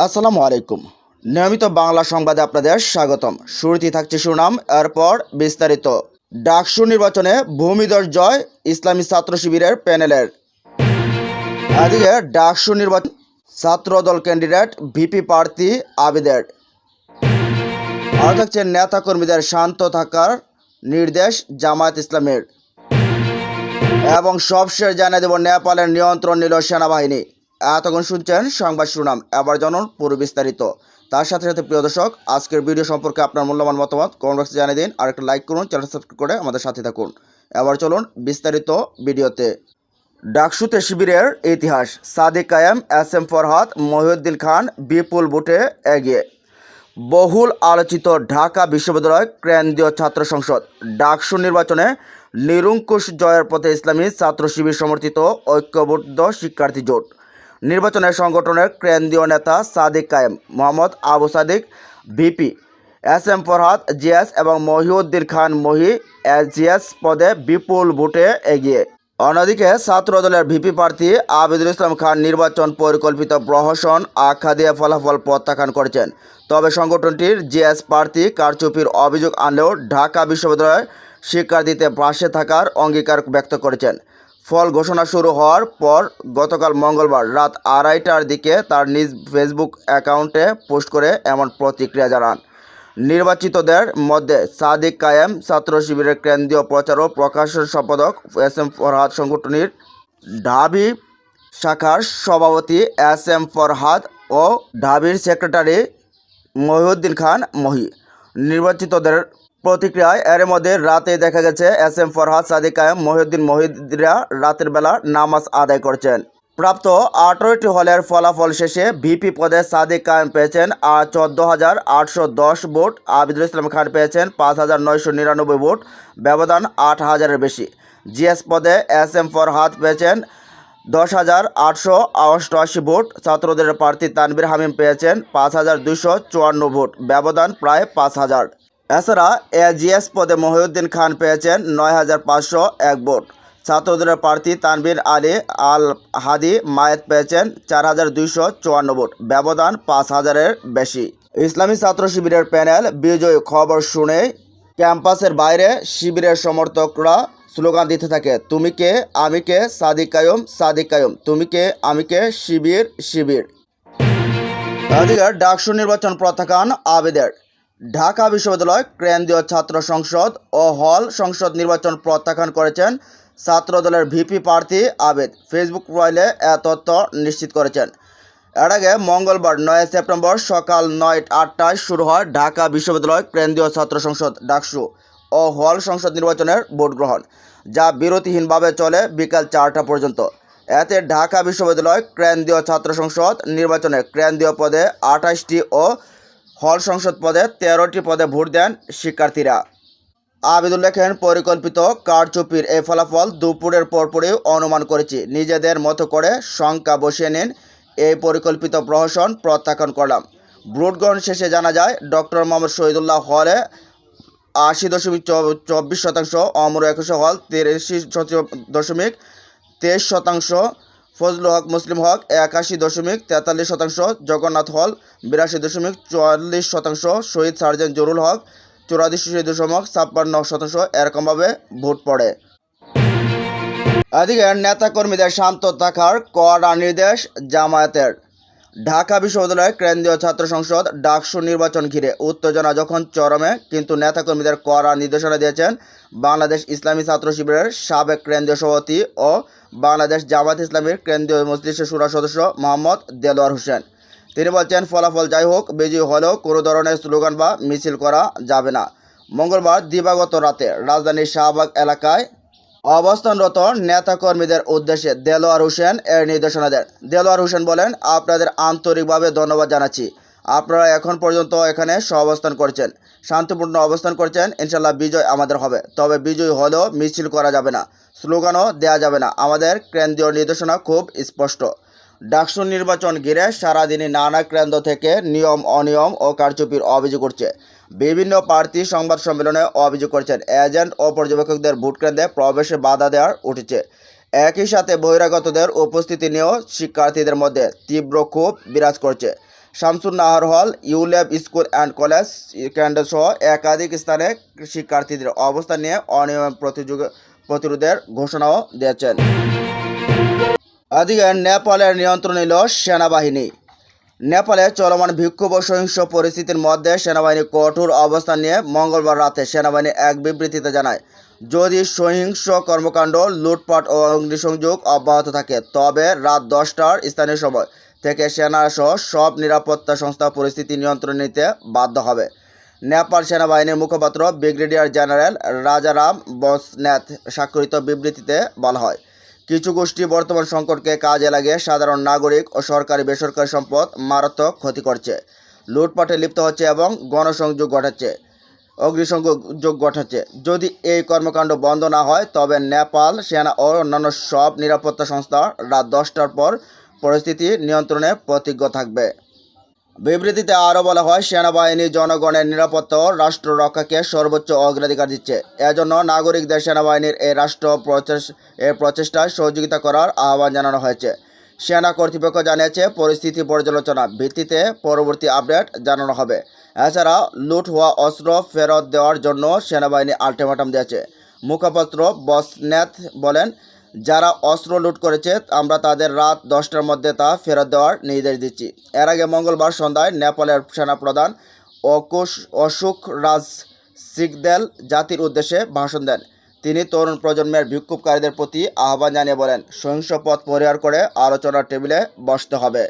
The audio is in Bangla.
আসসালামু আলাইকুম। নিয়মিত বাংলা সংবাদে আপনাদের স্বাগতম। শুরুতেই থাকছে শিরোনাম, এরপর বিস্তারিত। ডাকসু নির্বাচনে ভূমিধস জয় ইসলামী ছাত্র শিবিরের প্যানেলের। এদিকে ডাকসু নির্বাচন ছাত্রদল ক্যান্ডিডেট ভিপি প্রার্থী আবেদের। আর থাকছে নেতাকর্মীদের শান্ত থাকার নির্দেশ জামায়াত ইসলামের। এবং সবশেষ জানিয়ে দেব, নেপালের নিয়ন্ত্রণ নিল সেনাবাহিনী। এতক্ষণ শুনছেন সংবাদ শিরোনাম, এবার জানুন পুরো বিস্তারিত। তার সাথে সাথে প্রিয় দর্শক, আজকের ভিডিও সম্পর্কে আপনার মূল্যবান মতামত কমেন্ট বক্সে জানিয়ে দিন, আর একটা লাইক করুন, চ্যানেল সাবস্ক্রাইব করে আমাদের সাথে থাকুন। এবার চলুন বিস্তারিত ভিডিওতে। ডাকসুতে শিবিরের ইতিহাস, সাদিক কায়েম, এস এম ফরহাদ, মহিউদ্দিন খান বিপুল ভোটে এগিয়ে। বহুল আলোচিত ঢাকা বিশ্ববিদ্যালয় কেন্দ্রীয় ছাত্র সংসদ ডাকসু নির্বাচনে নিরঙ্কুশ জয়ের পথে ইসলামী ছাত্র শিবির সমর্থিত ঐক্যবদ্ধ শিক্ষার্থী জোট। নির্বাচনে সংগঠনের কেন্দ্রীয় নেতা Sadik Kayem, Mohammad Abu Sadik VP, S M Farhad GS এবং মহিউদ্দিন খান মহি জিএস পদে বিপুল ভোটে এগিয়ে। অন্যদিকে ছাত্রদলের ভিপি প্রার্থী আবিদুল ইসলাম খান নির্বাচন পরিকল্পিত প্রহসন আখ্যা দিয়ে ফলাফল প্রত্যাখ্যান করেছেন। তবে সংগঠনটির জিএস প্রার্থী কারচুপির অভিযোগ আনলেও ঢাকা বিশ্ববিদ্যালয়ের শিক্ষার্থীদের পাশে থাকার অঙ্গীকার ব্যক্ত করেছেন। ফল ঘোষণা শুরু হওয়ার পর গতকাল মঙ্গলবার রাত 2:30টার দিকে তার নিজ ফেসবুক অ্যাকাউন্টে পোস্ট করে এমন প্রতিক্রিয়া জানান। নির্বাচিতদের মধ্যে সাদিক কায়েম, ছাত্র শিবিরের কেন্দ্রীয় প্রচার ও প্রকাশন সম্পাদক এস এম ফরহাদ, সংগঠনের ঢাবি শাখার সভাপতি এস এম ফরহাদ ও ঢাবির সেক্রেটারি মহিউদ্দিন খান মহি। নির্বাচিতদের প্রতিক্রিয়ায় এর মধ্যে রাতে দেখা গেছে এস এম ফরহাদ, সাদিক কায়েম, মহিউদ্দিন মহিদরা রাতের বেলা নামাজ আদায় করছেন। প্রাপ্ত 18টি হলের ফলাফল শেষে ভিপি পদে সাদিক কায়েম পেয়েছেন 14,810 ভোট, আবিদুল ইসলাম খান পেয়েছেন 5,999 ভোট, ব্যবধান 8,000-এর বেশি। জিএস পদে এস এম ফরহাদ পেয়েছেন 10,888 ভোট, ছাত্রদের প্রার্থী তানভীর হামিম পেয়েছেন 5,254 ভোট, ব্যবধান প্রায় 5,000। এছাড়া জিএস পদে মহিউদ্দিন খান পেয়েছেন 9,501 ভোট, ছাত্রদের প্রার্থী তানভীর আলী আল হাদি মায়েত পেয়েছেন 4,254 ভোট, ব্যবধান 5,000-এর বেশি। ইসলামী ছাত্র শিবিরের প্যানেল বিজয় খবর শুনে ক্যাম্পাসের বাইরে শিবিরের সমর্থকরা স্লোগান দিতে থাকে, তুমি কে আমি কে, সাদিক কায়েম সাদিক কায়েম, তুমি কে আমি কে, শিবির শিবির। এদিকে ডাকসু নির্বাচন প্রত্যাখ্যান আবেদের। ঢাকা বিশ্ববিদ্যালয় কেন্দ্রীয় ছাত্র সংসদ ও হল সংসদ নির্বাচন প্রত্যাখ্যান করেছেন ছাত্রদলের ভিপি প্রার্থী আবেদ। ফেসবুক প্রোফাইলে এ তথ্য নিশ্চিত করেছেন। এর আগে মঙ্গলবার 9 সেপ্টেম্বর সকাল 9:08টায় শুরু হয় ঢাকা বিশ্ববিদ্যালয় কেন্দ্রীয় ছাত্র সংসদ ডাকসু ও হল সংসদ নির্বাচনের ভোট গ্রহণ, যা বিরতিহীনভাবে চলে বিকাল 4টা পর্যন্ত। এতে ঢাকা বিশ্ববিদ্যালয় কেন্দ্রীয় ছাত্র সংসদ নির্বাচনে কেন্দ্রীয় পদে 28টি ও হল সংসদ পদে 13টি পদে ভোট দেন শিক্ষার্থীরা। আবেদুল লেখেন, পরিকল্পিত কারচুপির এই ফলাফল দুপুরের পরপরই অনুমান করেছি। নিজেদের মতো করে সংখ্যা বসিয়ে নিন, এই পরিকল্পিত প্রহসন প্রত্যাখ্যান করলাম। ভোট গ্রহণ শেষে জানা যায় ডক্টর মোহাম্মদ শহীদুল্লাহ হলে 80.24%, অমর 21 হল 83.23%, ফজলুল হক মুসলিম হক 81.43%, জগন্নাথ হল 82.44%, শহীদ সার্জেন্ট জরুল হক 84.56%, এরকমভাবে ভোট পড়ে। এদিকে নেতাকর্মীদের শান্ত থাকার কড়া নির্দেশ জামায়াতের। ঢাকা বিশ্ববিদ্যালয়ের কেন্দ্রীয় ছাত্র সংসদ ডাকসু নির্বাচন ঘিরে উত্তেজনা যখন চরমে, কিন্তু নেতাকর্মীদের কড়া নির্দেশনা দিয়েছেন বাংলাদেশ ইসলামী ছাত্র শিবিরের সাবেক কেন্দ্রীয় সভাপতি ও বাংলাদেশ জামায়াত ইসলামীর কেন্দ্রীয় মজলিস শুরা সদস্য মোহাম্মদ দেলোয়ার হোসেন। তিনি বলছেন, ফলাফল যাই হোক, বিজয়ী হলেও কোনো ধরনের স্লোগান বা মিছিল করা যাবে না। মঙ্গলবার দিবাগত রাতে রাজধানীর শাহবাগ এলাকায় অবস্থানরত নেতাকর্মীদের উদ্দেশ্যে দেলোয়ার হোসেন এর নির্দেশনা দেন। দেলোয়ার হোসেন বলেন, আপনাদের আন্তরিকভাবে ধন্যবাদ জানাচ্ছি। আপনারা এখন পর্যন্ত এখানে সহাবস্থান করছেন, শান্তিপূর্ণ অবস্থান করছেন। ইনশাল্লাহ বিজয় আমাদের হবে, তবে বিজয়ী হলেও মিছিল করা যাবে না, স্লোগানও দেওয়া যাবে না। আমাদের কেন্দ্রীয় নির্দেশনা খুব স্পষ্ট। ডাকসু নির্বাচন ঘিরে সারাদিনই নানা কেন্দ্র থেকে নিয়ম অনিয়ম ও কারচুপির অভিযোগ উঠছে। বিভিন্ন প্রার্থী সংবাদ সম্মেলনে অভিযোগ করেছেন, এজেন্ট ও পর্যবেক্ষকদের ভোট কেন্দ্রে প্রবেশে বাধা দেওয়ার উঠেছে। একই সাথে বহিরাগতদের উপস্থিতি নিয়েও শিক্ষার্থীদের মধ্যে তীব্র ক্ষোভ বিরাজ করছে। শামসুন নাহার হল, ইউলেব স্কুল অ্যান্ড কলেজ কেন্দ্র সহ একাধিক স্থানে শিক্ষার্থীদের অবস্থান নিয়ে অনিয়ম প্রতিরোধের ঘোষণাও দিয়েছেন। এদিকে নেপালের নিয়ন্ত্রণ নিল সেনাবাহিনী। নেপালে চলমান বিক্ষোভ ও সহিংস পরিস্থিতির মধ্যে সেনাবাহিনী কঠোর অবস্থান নিয়ে মঙ্গলবার রাতে সেনাবাহিনী এক বিবৃতিতে জানায়, যদি সহিংস কর্মকাণ্ড, লুটপাট ও অগ্নিসংযোগ অব্যাহত থাকে তবে রাত 10টার স্থানীয় সময় থেকে সেনাসহ সব নিরাপত্তা সংস্থা পরিস্থিতি নিয়ন্ত্রণে নিতে বাধ্য হবে। নেপাল সেনাবাহিনীর মুখপাত্র ব্রিগেডিয়ার জেনারেল রাজারাম বসনেত স্বাক্ষরিত বিবৃতিতে বলা হয়, কিছু গোষ্ঠী বর্তমান সংকটকে কাজে লাগিয়ে সাধারণ নাগরিক ও সরকারি বেসরকারি সম্পদ মারাত্মক ক্ষতি করছে, লুটপাটে লিপ্ত হচ্ছে এবং অগ্নিসংযোগ ঘটাচ্ছে। যদি এই কর্মকাণ্ড বন্ধ না হয় তবে নেপাল সেনা ও অন্যান্য সব নিরাপত্তা সংস্থা রাত 10টার পর পরিস্থিতি নিয়ন্ত্রণে প্রতিজ্ঞ থাকবে। বিবৃতিতে আরও বলা হয়, সেনাবাহিনী জনগণের নিরাপত্তা ও রাষ্ট্র রক্ষাকে সর্বোচ্চ অগ্রাধিকার দিচ্ছে। এজন্য নাগরিকদের সেনাবাহিনীর এই প্রচেষ্টায় সহযোগিতা করার আহ্বান জানানো হয়েছে। সেনা কর্তৃপক্ষ জানিয়েছে, পরিস্থিতি পর্যালোচনা ভিত্তিতে পরবর্তী আপডেট জানানো হবে। এছাড়া লুট হওয়া অস্ত্র ফেরত দেওয়ার জন্য সেনাবাহিনী আলটিমেটাম দিয়েছে। মুখপাত্র বসনেত বলেন, যারা অস্ত্র লুট করেছে আমরা তাদের রাত 10টার মধ্যে তা ফেরত দেওয়ার নির্দেশ দিচ্ছি। এর আগে মঙ্গলবার সন্ধ্যায় নেপালের সেনাপ্রধান অশোক রাজ সিকদেল জাতির উদ্দেশ্যে ভাষণ দেন। তিনি তরুণ প্রজন্মের বিক্ষোভকারীদের প্রতি আহ্বান জানিয়ে বলেন, সহিংস পথ পরিহার করে আলোচনার টেবিলে বসতে হবে।